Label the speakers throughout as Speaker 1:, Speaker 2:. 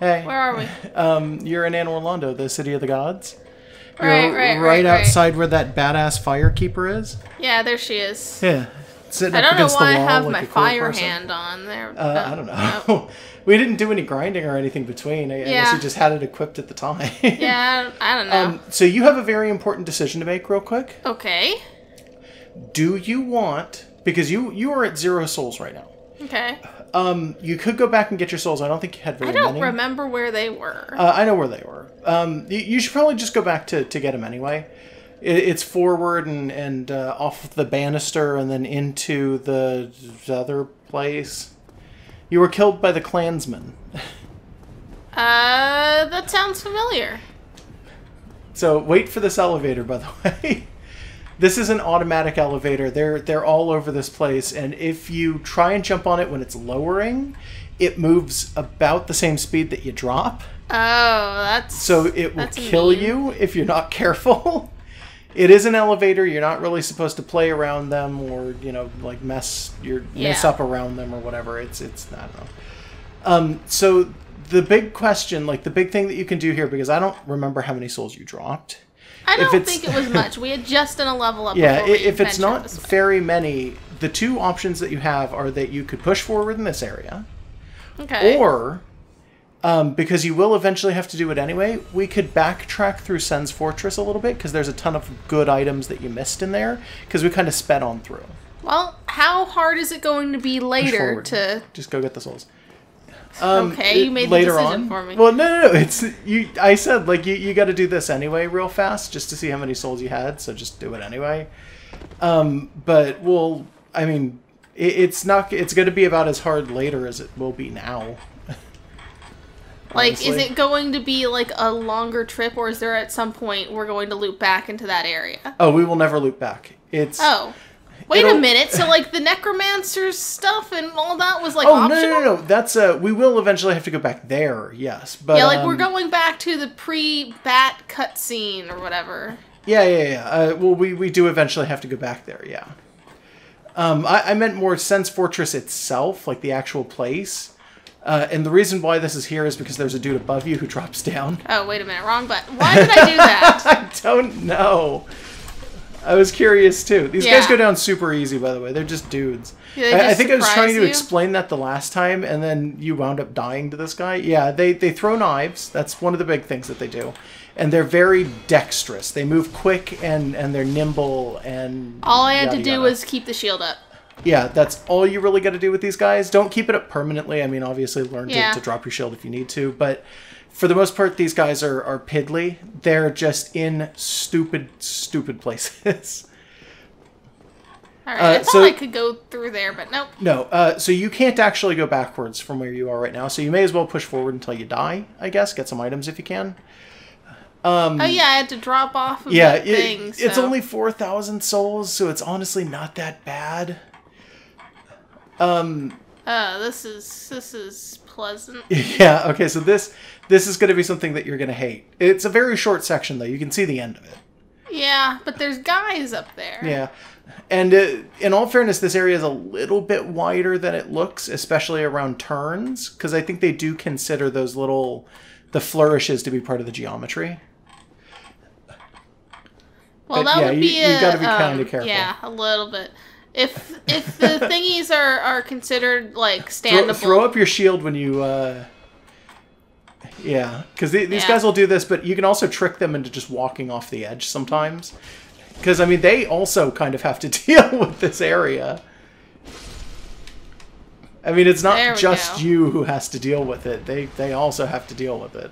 Speaker 1: Hey.
Speaker 2: Where are we?
Speaker 1: You're in Anor Londo, the city of the gods.
Speaker 2: Right
Speaker 1: outside where that badass firekeeper is.
Speaker 2: Yeah, there she is.
Speaker 1: Yeah. Sitting
Speaker 2: I
Speaker 1: up
Speaker 2: don't know
Speaker 1: against
Speaker 2: why
Speaker 1: the
Speaker 2: I
Speaker 1: wall
Speaker 2: have
Speaker 1: like
Speaker 2: my
Speaker 1: a cool
Speaker 2: fire
Speaker 1: person.
Speaker 2: hand on there.
Speaker 1: I don't know. We didn't do any grinding or anything between. I guess you just had it equipped at the time.
Speaker 2: Yeah, I don't know.
Speaker 1: So you have a very important decision to make real quick.
Speaker 2: Okay.
Speaker 1: Do you want... Because you are at 0 souls right now.
Speaker 2: Okay.
Speaker 1: You could go back and get your souls. I don't think you had very many.
Speaker 2: I don't remember where they were.
Speaker 1: I know where they were. You should probably just go back to get them anyway. It's forward and off the banister and then into the other place. You were killed by the clansmen.
Speaker 2: That sounds familiar.
Speaker 1: So wait for this elevator, by the way. This is an automatic elevator. They're all over this place, and if you try and jump on it when it's lowering, it moves about the same speed that you drop.
Speaker 2: Oh,
Speaker 1: so it will kill you if you're not careful. It is an elevator. You're not really supposed to play around them or like mess up around them or whatever. It's I don't know. So the big question, like the big thing that you can do here, because I don't remember how many souls you dropped.
Speaker 2: I don't think it was much. We had just done a level up.
Speaker 1: Yeah, if it's not very many, the two options that you have are that you could push forward in this area.
Speaker 2: Okay.
Speaker 1: Or, because you will eventually have to do it anyway, we could backtrack through Sen's Fortress a little bit, because there's a ton of good items that you missed in there, because we kind of sped on through.
Speaker 2: Well, how hard is it going to be later to...
Speaker 1: Just go get the souls.
Speaker 2: Okay, you made the decision for me.
Speaker 1: Well, no. It's you. I said like you got to do this anyway, real fast, just to see how many souls you had. So just do it anyway. But I mean, it's not. It's going to be about as hard later as it will be now.
Speaker 2: Like, is it going to be like a longer trip, or is there at some point we're going to loop back into that area?
Speaker 1: Oh, we will never loop back.
Speaker 2: Wait a minute, so like the necromancer's stuff and all that was like optional?
Speaker 1: No. That's we will eventually have to go back there, yes. But
Speaker 2: yeah, like we're going back to the pre-bat cutscene or whatever.
Speaker 1: Yeah. Well, we do eventually have to go back there, yeah. I meant more Sen's Fortress itself, like the actual place. And the reason why this is here is because there's a dude above you who drops down.
Speaker 2: Oh, wait a minute, wrong button. Why did I do that?
Speaker 1: I don't know. I was curious too. These guys go down super easy, by the way. They're just dudes. I think I was trying to explain that the last time, and then you wound up dying to this guy. Yeah, they throw knives. That's one of the big things that they do. And they're very dexterous. They move quick, and they're nimble, and
Speaker 2: all I had to do was keep the shield up.
Speaker 1: Yeah, that's all you really got to do with these guys. Don't keep it up permanently. I mean, obviously learn to drop your shield if you need to, but... For the most part, these guys are piddly. They're just in stupid places.
Speaker 2: Alright, I thought I could go through there, but nope.
Speaker 1: No, so you can't actually go backwards from where you are right now, so you may as well push forward until you die, I guess. Get some items if you can.
Speaker 2: Oh yeah, I had to drop off of that thing.
Speaker 1: It's only 4,000 souls, so it's honestly not that bad.
Speaker 2: This is pleasant.
Speaker 1: Yeah, okay, so this is going to be something that you're going to hate. It's a very short section, though. You can see the end of it.
Speaker 2: Yeah, but there's guys up there.
Speaker 1: Yeah. And in all fairness, this area is a little bit wider than it looks, especially around turns, because I think they do consider those the flourishes to be part of the geometry.
Speaker 2: Well,
Speaker 1: but
Speaker 2: that would be
Speaker 1: you got to be kind of careful.
Speaker 2: Yeah, a little bit. If the thingies are considered like standable,
Speaker 1: throw up your shield when you. Yeah, because these guys will do this, but you can also trick them into just walking off the edge sometimes. Because I mean, they also kind of have to deal with this area. I mean, it's not just you who has to deal with it. They also have to deal with it.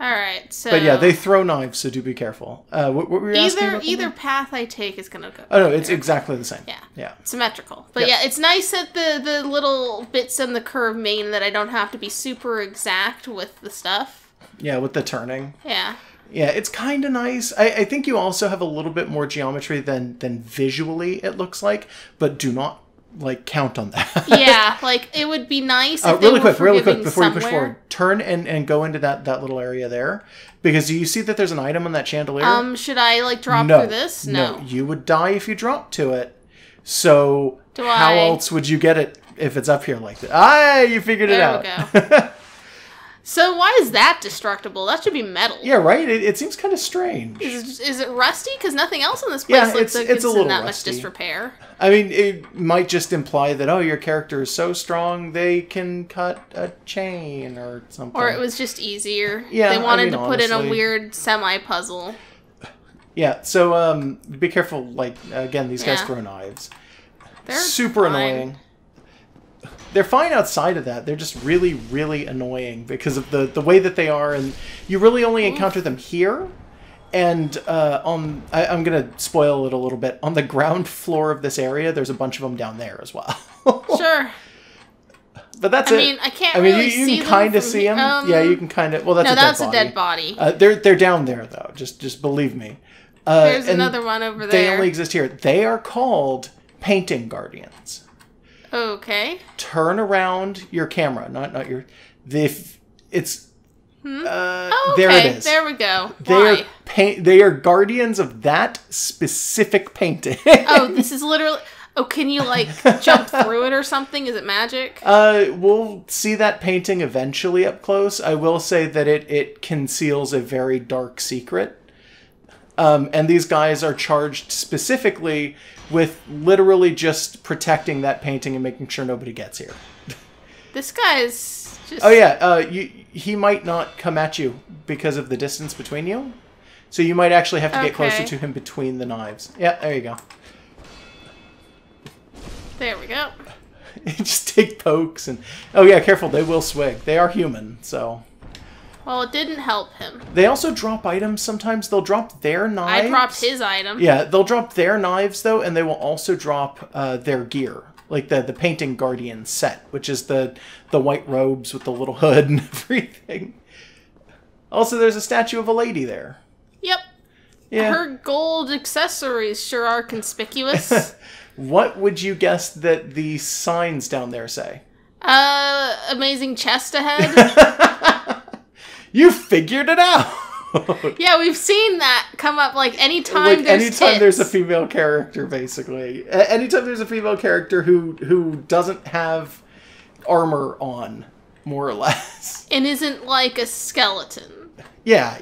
Speaker 2: Alright, so...
Speaker 1: But yeah, they throw knives, so do be careful. What were you asking about
Speaker 2: either path I take is going to go...
Speaker 1: Oh, no, it's exactly the same.
Speaker 2: Yeah. Symmetrical. But yeah, it's nice that the little bits in the curve mean that I don't have to be super exact with the stuff.
Speaker 1: Yeah, with the turning.
Speaker 2: Yeah.
Speaker 1: Yeah, it's kind of nice. I think you also have a little bit more geometry than visually it looks like, but do not count on that.
Speaker 2: Yeah, like it would be nice if
Speaker 1: really quick before you push forward, turn and go into that little area there, because do you see that there's an item on that chandelier?
Speaker 2: Should I drop through this? No,
Speaker 1: you would die if you dropped to it. So how else would you get it if it's up here like that? You figured it out.
Speaker 2: There we go. So why is that destructible? That should be metal.
Speaker 1: Yeah, right? It seems kind of strange.
Speaker 2: Is it rusty? Because nothing else in this place looks like it's in that much disrepair.
Speaker 1: I mean, it might just imply that, oh, your character is so strong, they can cut a chain or something.
Speaker 2: Or it was just easier.
Speaker 1: Yeah,
Speaker 2: they wanted to put in a weird semi-puzzle.
Speaker 1: Yeah, so be careful, like, again, these guys throw knives.
Speaker 2: They're
Speaker 1: super
Speaker 2: fine.
Speaker 1: Annoying. They're fine outside of that. They're just really, really annoying because of the way that they are, and you really only encounter them here. And I'm going to spoil it a little bit. On the ground floor of this area, there's a bunch of them down there as well.
Speaker 2: Sure.
Speaker 1: But that's it.
Speaker 2: I mean, I can't really see them.
Speaker 1: You can kind of see them. Yeah, you can kind of... Well, that's
Speaker 2: a dead body.
Speaker 1: They're down there, though. Just believe me.
Speaker 2: There's another one over there.
Speaker 1: They only exist here. They are called painting guardians.
Speaker 2: Okay.
Speaker 1: Turn around your camera, not your. It's.
Speaker 2: Okay.
Speaker 1: There it is.
Speaker 2: There we go.
Speaker 1: They are guardians of that specific painting.
Speaker 2: Oh, this is literally. Oh, can you like jump through it or something? Is it magic?
Speaker 1: We'll see that painting eventually up close. I will say that it conceals a very dark secret. And these guys are charged specifically with literally just protecting that painting and making sure nobody gets here.
Speaker 2: This guy's just...
Speaker 1: Oh yeah, he might not come at you because of the distance between you. So you might actually have to get closer to him between the knives. Yeah, there you go.
Speaker 2: There we go.
Speaker 1: Just take pokes and... Oh yeah, careful, they will swig. They are human, so...
Speaker 2: Well, it didn't help him.
Speaker 1: They also drop items sometimes. They'll drop their knives.
Speaker 2: I dropped his item.
Speaker 1: Yeah, they'll drop their knives, though, and they will also drop their gear. Like the Painting Guardian set, which is the white robes with the little hood and everything. Also, there's a statue of a lady there.
Speaker 2: Yep.
Speaker 1: Yeah.
Speaker 2: Her gold accessories sure are conspicuous.
Speaker 1: What would you guess that the signs down there say?
Speaker 2: Amazing chest ahead.
Speaker 1: You figured it out!
Speaker 2: Yeah, we've seen that come up like anytime
Speaker 1: there's a female character, basically. Anytime there's a female character who doesn't have armor on, more or less.
Speaker 2: And isn't like a skeleton.
Speaker 1: Yeah.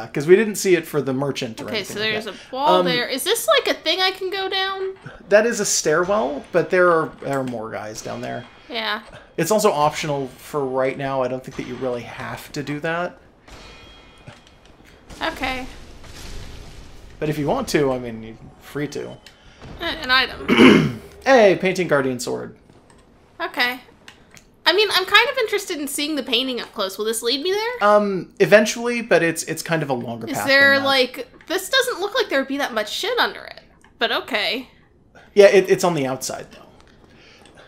Speaker 1: Because we didn't see it for the merchant or anything.
Speaker 2: Okay, so there's a wall there. Is this like a thing I can go down?
Speaker 1: That is a stairwell, but there are more guys down there.
Speaker 2: Yeah.
Speaker 1: It's also optional for right now. I don't think that you really have to do that.
Speaker 2: Okay.
Speaker 1: But if you want to, I mean, you're free to.
Speaker 2: An item.
Speaker 1: Hey, Painting Guardian Sword.
Speaker 2: Okay. I mean, I'm kind of interested in seeing the painting up close. Will this lead me there?
Speaker 1: Eventually, but it's kind of a longer path.
Speaker 2: Is there, like... This doesn't look like there would be that much shit under it. But okay.
Speaker 1: Yeah, it's on the outside, though.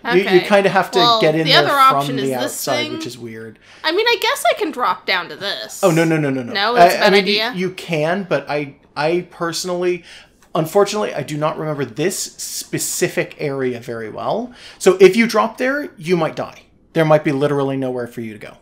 Speaker 2: Okay.
Speaker 1: You kind of have to get in there from the
Speaker 2: outside,
Speaker 1: which is weird.
Speaker 2: I mean, I guess I can drop down to this.
Speaker 1: Oh, no.
Speaker 2: No, that's a bad idea?
Speaker 1: You can, but I personally... Unfortunately, I do not remember this specific area very well. So if you drop there, you might die. There might be literally nowhere for you to go.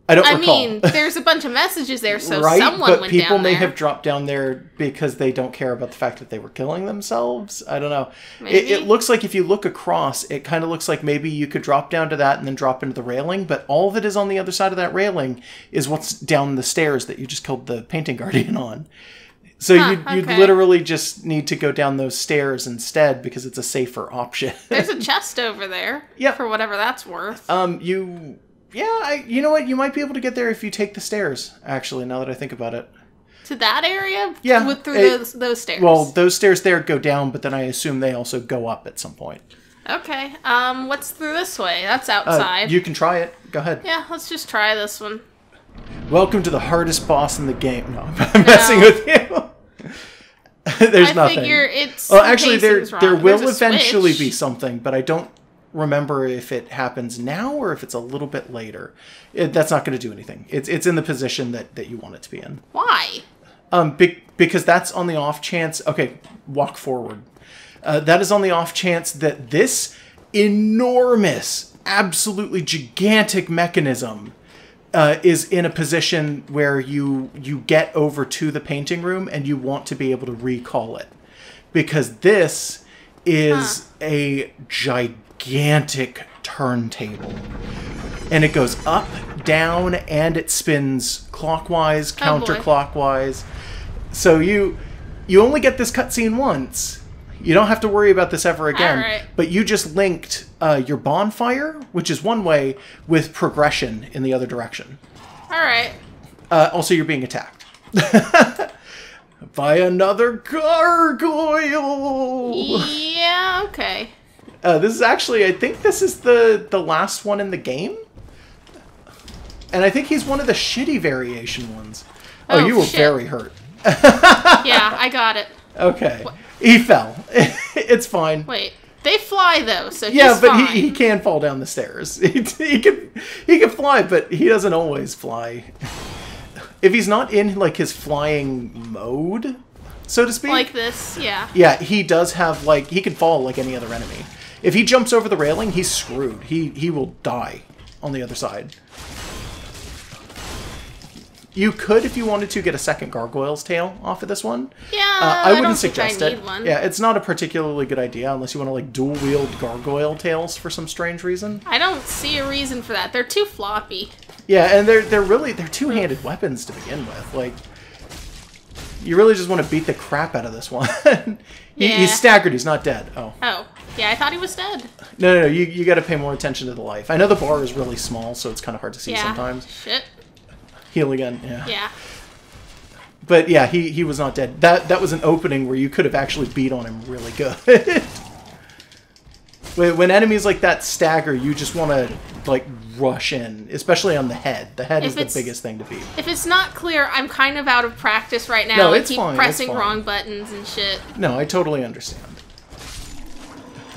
Speaker 1: I don't recall. I mean,
Speaker 2: there's a bunch of messages there, so
Speaker 1: right?
Speaker 2: Someone
Speaker 1: but
Speaker 2: went
Speaker 1: people
Speaker 2: down
Speaker 1: may
Speaker 2: there.
Speaker 1: have dropped down there because they don't care about the fact that they were killing themselves. I don't know.
Speaker 2: Maybe?
Speaker 1: It looks like if you look across, it kind of looks like maybe you could drop down to that and then drop into the railing, but all that is on the other side of that railing is what's down the stairs that you just killed the Painting Guardian on. So you'd literally just need to go down those stairs instead because it's a safer option.
Speaker 2: There's a chest over there.
Speaker 1: Yeah.
Speaker 2: For whatever that's worth.
Speaker 1: You know what? You might be able to get there if you take the stairs, actually, now that I think about it.
Speaker 2: To that area?
Speaker 1: Yeah.
Speaker 2: Through those stairs?
Speaker 1: Well, those stairs there go down, but then I assume they also go up at some point.
Speaker 2: Okay. What's through this way? That's outside.
Speaker 1: You can try it. Go ahead.
Speaker 2: Yeah, let's just try this one.
Speaker 1: Welcome to the hardest boss in the game. No, I'm messing with you. There's nothing.
Speaker 2: I figure it's...
Speaker 1: Well, actually, there will eventually be something, but I don't remember if it happens now or if it's a little bit later. That's not going to do anything. It's in the position that you want it to be in.
Speaker 2: Why?
Speaker 1: Because that's on the off chance... Okay, walk forward. That is on the off chance that this enormous, absolutely gigantic mechanism is in a position where you get over to the painting room and you want to be able to recall it. Because this is a gigantic turntable. And it goes up, down and it spins clockwise, counterclockwise. So you only get this cutscene once. You don't have to worry about this ever again.
Speaker 2: Right.
Speaker 1: But you just linked your bonfire, which is one way, with progression in the other direction.
Speaker 2: All right.
Speaker 1: Also, you're being attacked. By another gargoyle!
Speaker 2: Yeah, okay.
Speaker 1: This is actually, I think this is the last one in the game. And I think he's one of the shitty variation ones. Oh, you were very hurt.
Speaker 2: Yeah, I got it.
Speaker 1: Okay. What? He fell. It's fine.
Speaker 2: Wait, they fly though, so
Speaker 1: yeah, but fine. He can fall down the stairs. He can fly, but he doesn't always fly. If he's not in like his flying mode, so to speak,
Speaker 2: like this, yeah.
Speaker 1: Yeah, he does have like he can fall like any other enemy. If he jumps over the railing, he's screwed. He will die on the other side. You could, if you wanted to, get a second gargoyle's tail off of this one.
Speaker 2: Yeah,
Speaker 1: I wouldn't suggest it.
Speaker 2: One.
Speaker 1: Yeah, it's not a particularly good idea unless you want to like dual wield gargoyle tails for some strange reason.
Speaker 2: I don't see a reason for that. They're too floppy.
Speaker 1: Yeah, and they're two-handed weapons to begin with. Like, you really just want to beat the crap out of this one. He's staggered. He's not dead. Oh.
Speaker 2: Oh. Yeah, I thought he was dead.
Speaker 1: No. You got to pay more attention to the life. I know the bar is really small, so it's kind of hard to see sometimes.
Speaker 2: Shit.
Speaker 1: Heal again. Yeah.
Speaker 2: Yeah.
Speaker 1: But yeah, he was not dead. That was an opening where you could have actually beat on him really good. When enemies like that stagger, you just want to like rush in, especially on the head. The head is the biggest thing to beat.
Speaker 2: If it's not clear, I'm kind of out of practice right now.
Speaker 1: No,
Speaker 2: I keep pressing wrong buttons and shit.
Speaker 1: No, I totally understand.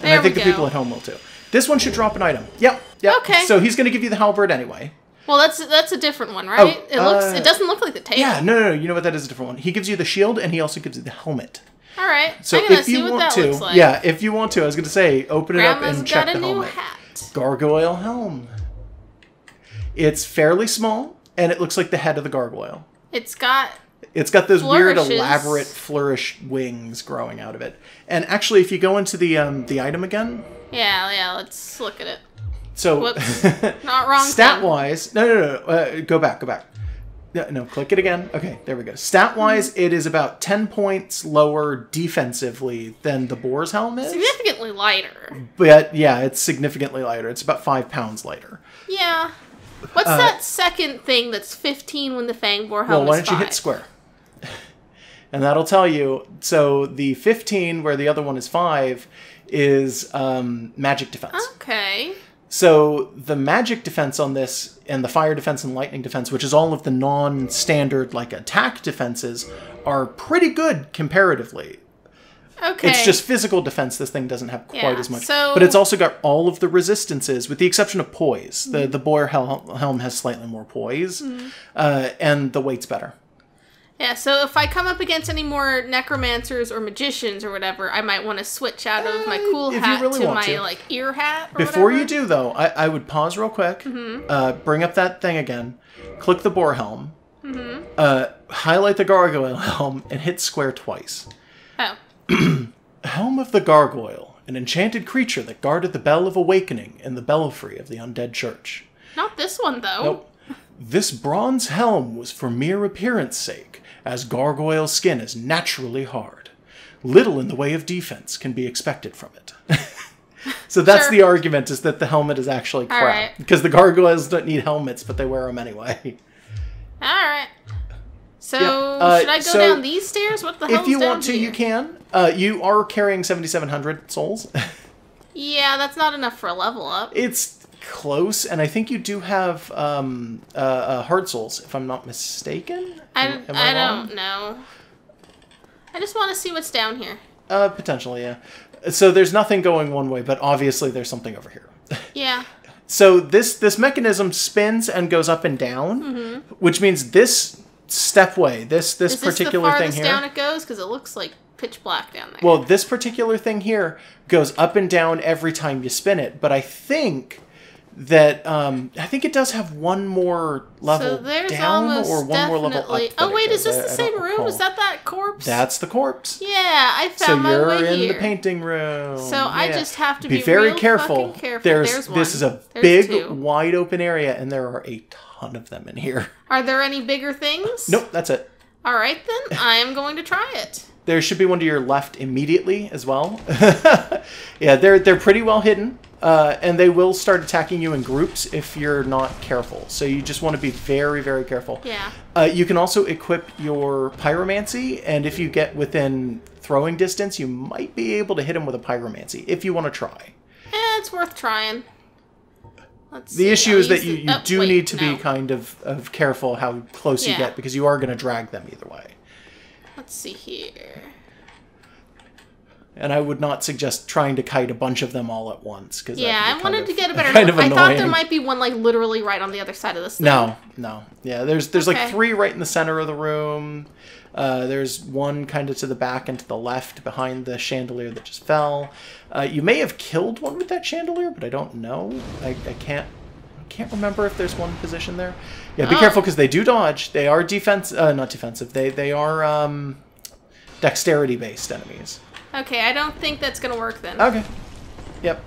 Speaker 1: And I think the people at home will too. This one should drop an item. Yep.
Speaker 2: Okay.
Speaker 1: So he's going to give you the halberd anyway.
Speaker 2: Well, that's a different one, right? It doesn't look like the tail.
Speaker 1: Yeah, no. You know what? That is a different one. He gives you the shield, and he also gives you the helmet.
Speaker 2: All right.
Speaker 1: So
Speaker 2: I'm gonna
Speaker 1: if
Speaker 2: see
Speaker 1: you
Speaker 2: what
Speaker 1: want
Speaker 2: that
Speaker 1: to,
Speaker 2: looks like.
Speaker 1: yeah, if you want to, I was going to say, open it up and check the helmet.
Speaker 2: Grandma's got a new hat.
Speaker 1: Gargoyle helm. It's fairly small, and it looks like the head of the gargoyle.
Speaker 2: It's got
Speaker 1: those weird, elaborate flourish wings growing out of it. And actually, if you go into the item again.
Speaker 2: Yeah. Let's look at it.
Speaker 1: So,
Speaker 2: whoops, not wrong.
Speaker 1: Stat-wise, no. Go back. No, click it again. Okay, there we go. Stat-wise, it is about 10 points lower defensively than the boar's helm is.
Speaker 2: Significantly lighter.
Speaker 1: But yeah, it's significantly lighter. It's about 5 pounds lighter.
Speaker 2: Yeah. What's that second thing that's 15 when the Fang Boar helm is 5?
Speaker 1: Well, why don't you hit square? And that'll tell you. So the 15, where the other one is 5, is magic defense.
Speaker 2: Okay.
Speaker 1: So the magic defense on this, and the fire defense and lightning defense, which is all of the non-standard like attack defenses, are pretty good comparatively.
Speaker 2: Okay.
Speaker 1: It's just physical defense this thing doesn't have quite as much.
Speaker 2: So...
Speaker 1: But it's also got all of the resistances, with the exception of poise. The boar helm has slightly more poise, and the weight's better.
Speaker 2: Yeah, so if I come up against any more necromancers or magicians or whatever, I might want to switch out of my cool hat to my like ear hat or
Speaker 1: Before you do, though, I would pause real quick, bring up that thing again, click the boar helm, highlight the gargoyle helm, and hit square twice.
Speaker 2: Oh.
Speaker 1: Helm of the Gargoyle, an enchanted creature that guarded the Bell of Awakening in the belfry of the undead church.
Speaker 2: Not this one, though.
Speaker 1: Nope. This bronze helm was for mere appearance sake, as gargoyle skin is naturally hard. Little in the way of defense can be expected from it. So that's the argument, is that the helmet is actually crap.
Speaker 2: Right.
Speaker 1: Because the gargoyles don't need helmets, but they wear them anyway.
Speaker 2: Alright. So, should I go down these stairs? What the hell is down here?
Speaker 1: If you want to, you can. You are carrying 7,700 souls.
Speaker 2: Yeah, that's not enough for a level up.
Speaker 1: It's close, and I think you do have hard souls, if I'm not mistaken.
Speaker 2: I don't know. I just want to see what's down here.
Speaker 1: Potentially, yeah. So there's nothing going one way, but obviously there's something over here.
Speaker 2: Yeah.
Speaker 1: So this mechanism spins and goes up and down, which means this stepway, this particular thing here.
Speaker 2: Is this the farthest down it goes? Because it looks like pitch black down there.
Speaker 1: Well, this particular thing here goes up and down every time you spin it, but I think that I think it does have one more level down or one more level up.
Speaker 2: Oh wait, is this the same room? Is that corpse?
Speaker 1: That's the corpse.
Speaker 2: Yeah, I found my way here.
Speaker 1: So you're in the painting room.
Speaker 2: So I just have to be
Speaker 1: very
Speaker 2: real
Speaker 1: careful.
Speaker 2: Careful.
Speaker 1: There's one. This is a big, wide open area, and there are a ton of them in here.
Speaker 2: Are there any bigger things?
Speaker 1: Nope, that's it.
Speaker 2: All right, then. I am going to try it.
Speaker 1: There should be one to your left immediately as well. Yeah, they're pretty well hidden. And they will start attacking you in groups if you're not careful. So you just want to be very, very careful.
Speaker 2: Yeah.
Speaker 1: You can also equip your pyromancy, and if you get within throwing distance, you might be able to hit him with a pyromancy if you want to try.
Speaker 2: It's worth trying.
Speaker 1: The issue is that you do need to be kind of careful how close you get, because you are going to drag them either way.
Speaker 2: Let's see here.
Speaker 1: And I would not suggest trying to kite a bunch of them all at once.
Speaker 2: I wanted to get a better look. I thought there might be one like literally right on the other side of this thing.
Speaker 1: No. Yeah, there's like 3 right in the center of the room. There's one kind of to the back and to the left behind the chandelier that just fell. You may have killed one with that chandelier, but I don't know. I can't remember if there's one position there. Yeah, be careful because they do dodge. They are not defensive. They are dexterity based enemies.
Speaker 2: Okay, I don't think that's going to work then.
Speaker 1: Okay. Yep.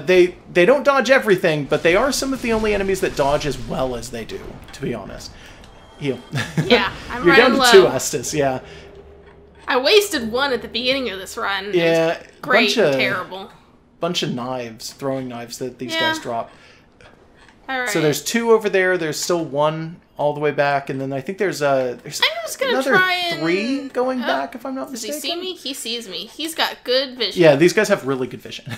Speaker 1: They don't dodge everything, but they are some of the only enemies that dodge as well as they do, to be honest. Heal.
Speaker 2: Yeah, I'm
Speaker 1: You're
Speaker 2: running
Speaker 1: down to 2 Estus, yeah.
Speaker 2: I wasted 1 at the beginning of this run.
Speaker 1: Yeah.
Speaker 2: Great, terrible.
Speaker 1: Bunch of knives, throwing knives that these guys drop.
Speaker 2: All right.
Speaker 1: So there's 2 over there. There's still 1 all the way back, and then I think there's another 3 going back, if I'm not mistaken.
Speaker 2: Does he see me? He sees me. He's got good vision.
Speaker 1: Yeah, these guys have really good vision.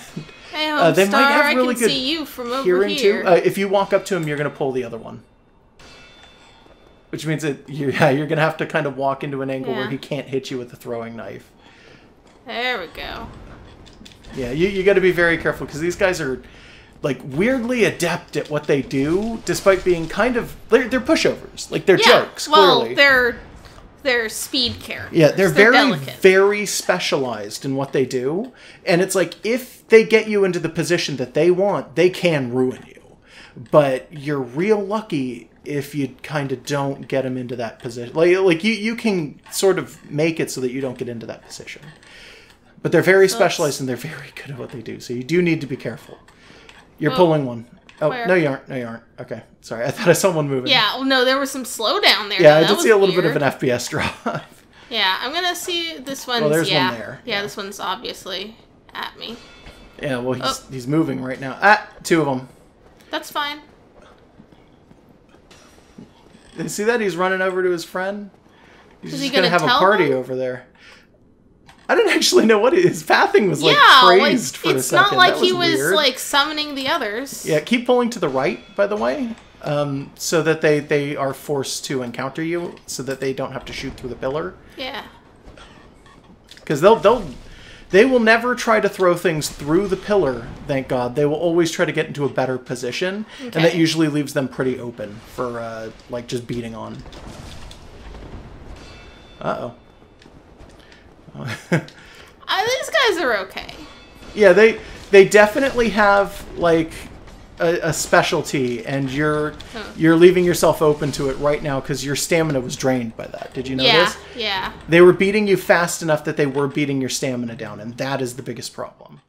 Speaker 2: Hey, they might have really good see you from over here.
Speaker 1: Too. If you walk up to him, you're going to pull the other one. Which means that you're going to have to kind of walk into an angle where he can't hit you with a throwing knife.
Speaker 2: There we go.
Speaker 1: Yeah, you got to be very careful, because these guys are like weirdly adept at what they do, despite being kind of they're pushovers. Like they're jokes. Clearly,
Speaker 2: they're speed characters.
Speaker 1: Yeah, they're very specialized in what they do, and it's like if they get you into the position that they want, they can ruin you. But you're real lucky if you kind of don't get them into that position. Like you can sort of make it so that you don't get into that position. But they're very specialized and they're very good at what they do. So you do need to be careful. You're pulling one. Oh, where? No, you aren't. No, you aren't. Okay. Sorry. I thought I saw one moving.
Speaker 2: Yeah. Well, no, there was some slowdown there.
Speaker 1: Yeah, I did see a little bit of an FPS drop.
Speaker 2: Yeah, I'm going to see this one's...
Speaker 1: Well, there's one there.
Speaker 2: Yeah, this one's obviously at me.
Speaker 1: Yeah, well, he's moving right now. Ah, 2 of them.
Speaker 2: That's fine.
Speaker 1: You see that? He's running over to his friend. He's just going to have a party over there. I didn't actually know what his pathing was like crazed for a second.
Speaker 2: It's not like he was like summoning the others.
Speaker 1: Yeah, keep pulling to the right, by the way, so that they are forced to encounter you, so that they don't have to shoot through the pillar.
Speaker 2: Yeah.
Speaker 1: Because they will never try to throw things through the pillar, thank God. They will always try to get into a better position, and that usually leaves them pretty open for like just beating on. Uh-oh.
Speaker 2: These guys are okay.
Speaker 1: Yeah, they definitely have like a specialty, and you're leaving yourself open to it right now because your stamina was drained by that. Did you know this?
Speaker 2: Yeah.
Speaker 1: They were beating you fast enough that they were beating your stamina down, and that is the biggest problem.